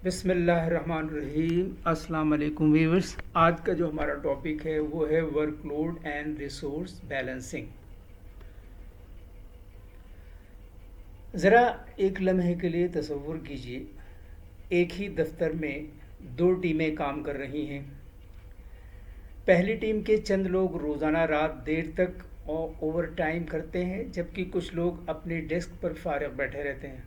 بسم اللہ الرحمن الرحیم۔ السلام علیکم ویورز۔ آج کا جو ہمارا ٹاپک ہے وہ ہے workload and resource balancing. ذرا ایک لمحے کے لیے تصور کیجیے، ایک ہی دفتر میں دو ٹیمیں کام کر رہی ہیں۔ پہلی ٹیم کے چند لوگ روزانہ رات دیر تک اوور ٹائم کرتے ہیں، جبکہ کچھ لوگ اپنی ڈیسک پر فارغ بیٹھے رہتے ہیں۔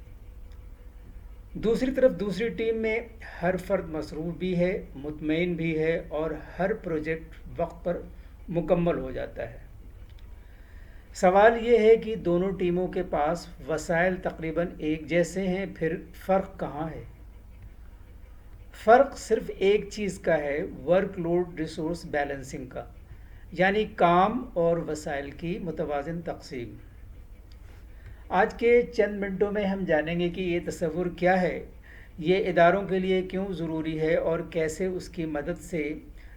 دوسری طرف دوسری ٹیم میں ہر فرد مصروف بھی ہے، مطمئن بھی ہے اور ہر پروجیکٹ وقت پر مکمل ہو جاتا ہے۔ سوال یہ ہے کہ دونوں ٹیموں کے پاس وسائل تقریباً ایک جیسے ہیں، پھر فرق کہاں ہے؟ فرق صرف ایک چیز کا ہے، ورک لوڈ ریسورس بیلنسنگ کا، یعنی کام اور وسائل کی متوازن تقسیم۔ آج کے چند منٹوں میں ہم جانیں گے کہ یہ تصور کیا ہے، یہ اداروں کے لیے کیوں ضروری ہے اور کیسے اس کی مدد سے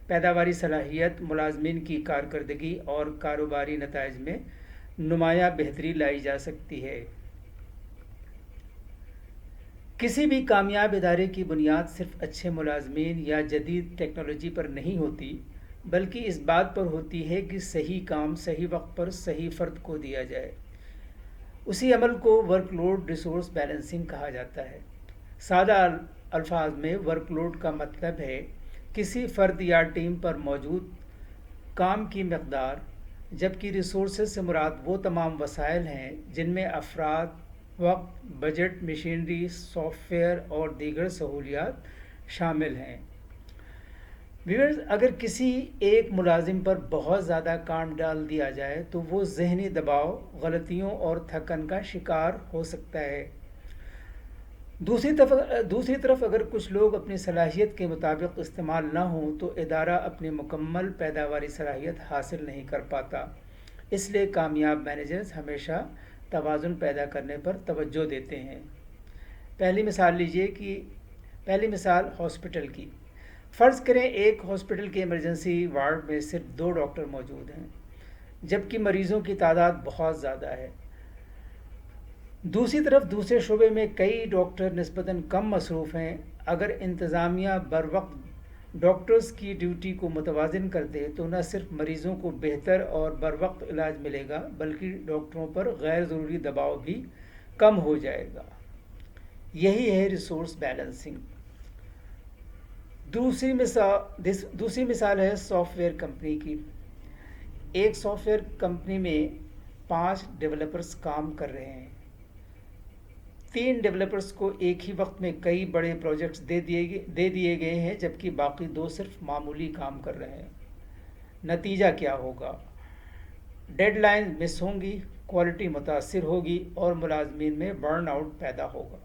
پیداواری صلاحیت، ملازمین کی کارکردگی اور کاروباری نتائج میں نمایاں بہتری لائی جا سکتی ہے۔ کسی بھی کامیاب ادارے کی بنیاد صرف اچھے ملازمین یا جدید ٹیکنالوجی پر نہیں ہوتی، بلکہ اس بات پر ہوتی ہے کہ صحیح کام صحیح وقت پر صحیح فرد کو دیا جائے۔ اسی عمل کو ورک لوڈ ریسورس بیلنسنگ کہا جاتا ہے۔ سادہ الفاظ میں ورک لوڈ کا مطلب ہے کسی فرد یا ٹیم پر موجود کام کی مقدار، جبکہ ریسورسز سے مراد وہ تمام وسائل ہیں جن میں افراد، وقت، بجٹ، مشینری، سافٹ ویئر اور دیگر سہولیات شامل ہیں۔ ویورز، اگر کسی ایک ملازم پر بہت زیادہ کام ڈال دیا جائے تو وہ ذہنی دباؤ، غلطیوں اور تھکن کا شکار ہو سکتا ہے۔ دوسری طرف اگر کچھ لوگ اپنی صلاحیت کے مطابق استعمال نہ ہوں تو ادارہ اپنی مکمل پیداواری صلاحیت حاصل نہیں کر پاتا۔ اس لیے کامیاب مینیجرز ہمیشہ توازن پیدا کرنے پر توجہ دیتے ہیں۔ پہلی مثال ہاسپٹل کی۔ فرض کریں ایک ہاسپٹل کے ایمرجنسی وارڈ میں صرف 2 ڈاکٹر موجود ہیں، جبکہ مریضوں کی تعداد بہت زیادہ ہے۔ دوسری طرف دوسرے شعبے میں کئی ڈاکٹر نسبتاً کم مصروف ہیں۔ اگر انتظامیہ بروقت ڈاکٹرز کی ڈیوٹی کو متوازن کر دے تو نہ صرف مریضوں کو بہتر اور بروقت علاج ملے گا، بلکہ ڈاکٹروں پر غیر ضروری دباؤ بھی کم ہو جائے گا۔ یہی ہے ریسورس بیلنسنگ۔ دوسری مثال ہے سافٹ ویئر کمپنی کی۔ ایک سافٹ ویئر کمپنی میں 5 ڈیولپرز کام کر رہے ہیں۔ 3 ڈیولپرز کو ایک ہی وقت میں کئی بڑے پروجیکٹس دے دیے گئے ہیں، جبکہ باقی 2 صرف معمولی کام کر رہے ہیں۔ نتیجہ کیا ہوگا؟ ڈیڈ لائن مس ہوں گی، کوالٹی متاثر ہوگی اور ملازمین میں برن آؤٹ پیدا ہوگا۔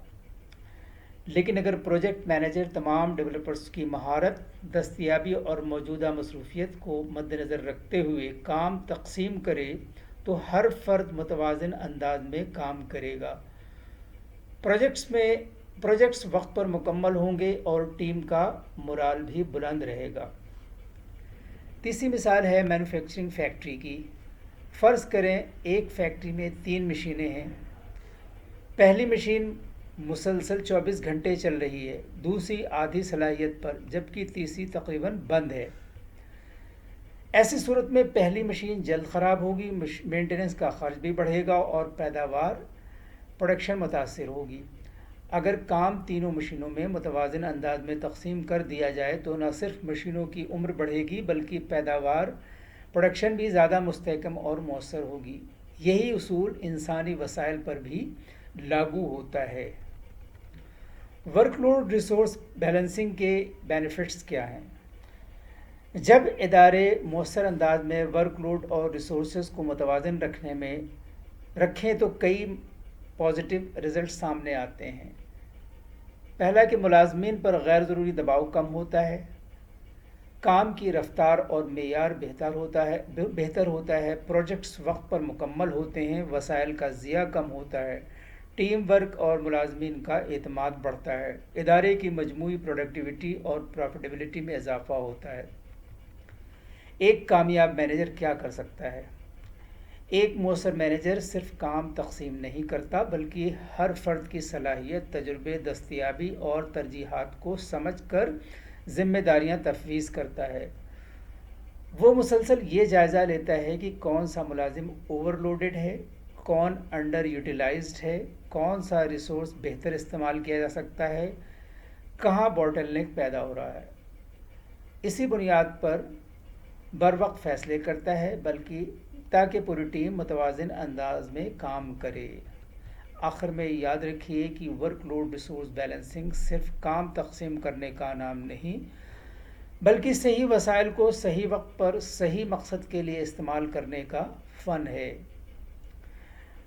لیکن اگر پروجیکٹ مینیجر تمام ڈیولپرز کی مہارت، دستیابی اور موجودہ مصروفیت کو مد نظر رکھتے ہوئے کام تقسیم کرے تو ہر فرد متوازن انداز میں کام کرے گا۔ پروجیکٹس وقت پر مکمل ہوں گے اور ٹیم کا مورال بھی بلند رہے گا۔ تیسری مثال ہے مینوفیکچرنگ فیکٹری کی۔ فرض کریں ایک فیکٹری میں 3 مشینیں ہیں۔ پہلی مشین مسلسل 24 گھنٹے چل رہی ہے، دوسری آدھی صلاحیت پر، جبکہ تیسری تقریباً بند ہے۔ ایسی صورت میں پہلی مشین جلد خراب ہوگی، مینٹیننس کا خرچ بھی بڑھے گا اور پروڈکشن متاثر ہوگی۔ اگر کام تینوں مشینوں میں متوازن انداز میں تقسیم کر دیا جائے تو نہ صرف مشینوں کی عمر بڑھے گی بلکہ پروڈکشن بھی زیادہ مستحکم اور مؤثر ہوگی۔ یہی اصول انسانی وسائل پر بھی لاگو ہوتا ہے۔ ورک لوڈ ریسورس بیلنسنگ کے بینیفٹس کیا ہیں؟ جب ادارے مؤثر انداز میں ورک لوڈ اور ریسورسز کو متوازن رکھیں تو کئی پازیٹیو رزلٹ سامنے آتے ہیں۔ پہلا کہ ملازمین پر غیر ضروری دباؤ کم ہوتا ہے، کام کی رفتار اور معیار بہتر ہوتا ہے، پروجیکٹس وقت پر مکمل ہوتے ہیں، وسائل کا ضیاع کم ہوتا ہے، ٹیم ورک اور ملازمین کا اعتماد بڑھتا ہے، ادارے کی مجموعی پروڈکٹیوٹی اور پروفیٹیبلٹی میں اضافہ ہوتا ہے۔ ایک کامیاب مینیجر کیا کر سکتا ہے؟ ایک مؤثر مینیجر صرف کام تقسیم نہیں کرتا بلکہ ہر فرد کی صلاحیت، تجربے، دستیابی اور ترجیحات کو سمجھ کر ذمہ داریاں تفویض کرتا ہے۔ وہ مسلسل یہ جائزہ لیتا ہے کہ کون سا ملازم اوور لوڈڈ ہے، کون انڈر یوٹیلائزڈ ہے، کون سا ریسورس بہتر استعمال کیا جا سکتا ہے، کہاں باٹل نیک پیدا ہو رہا ہے۔ اسی بنیاد پر بروقت فیصلے کرتا ہے بلکہ تاکہ پوری ٹیم متوازن انداز میں کام کرے۔ آخر میں یاد رکھیے کہ ورک لوڈ ریسورس بیلنسنگ صرف کام تقسیم کرنے کا نام نہیں بلکہ صحیح وسائل کو صحیح وقت پر صحیح مقصد کے لیے استعمال کرنے کا فن ہے۔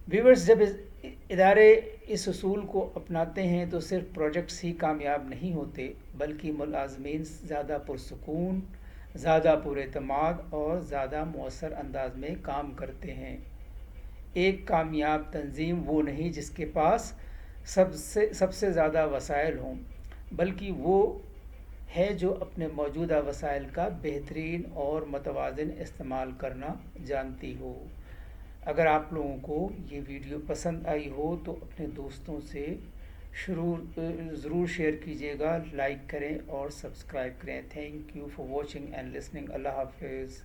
ویورز، جب ادارے اس اصول کو اپناتے ہیں تو صرف پروجیکٹس ہی کامیاب نہیں ہوتے بلکہ ملازمین زیادہ پرسکون، زیادہ پراعتماد اور زیادہ مؤثر انداز میں کام کرتے ہیں۔ ایک کامیاب تنظیم وہ نہیں جس کے پاس سب سے زیادہ وسائل ہوں، بلکہ وہ ہے جو اپنے موجودہ وسائل کا بہترین اور متوازن استعمال کرنا جانتی ہو۔ اگر آپ لوگوں کو یہ ویڈیو پسند آئی ہو تو اپنے دوستوں سے ضرور شیئر کیجیے گا، لائک کریں اور سبسکرائب کریں۔ Thank you for watching and listening. اللہ حافظ۔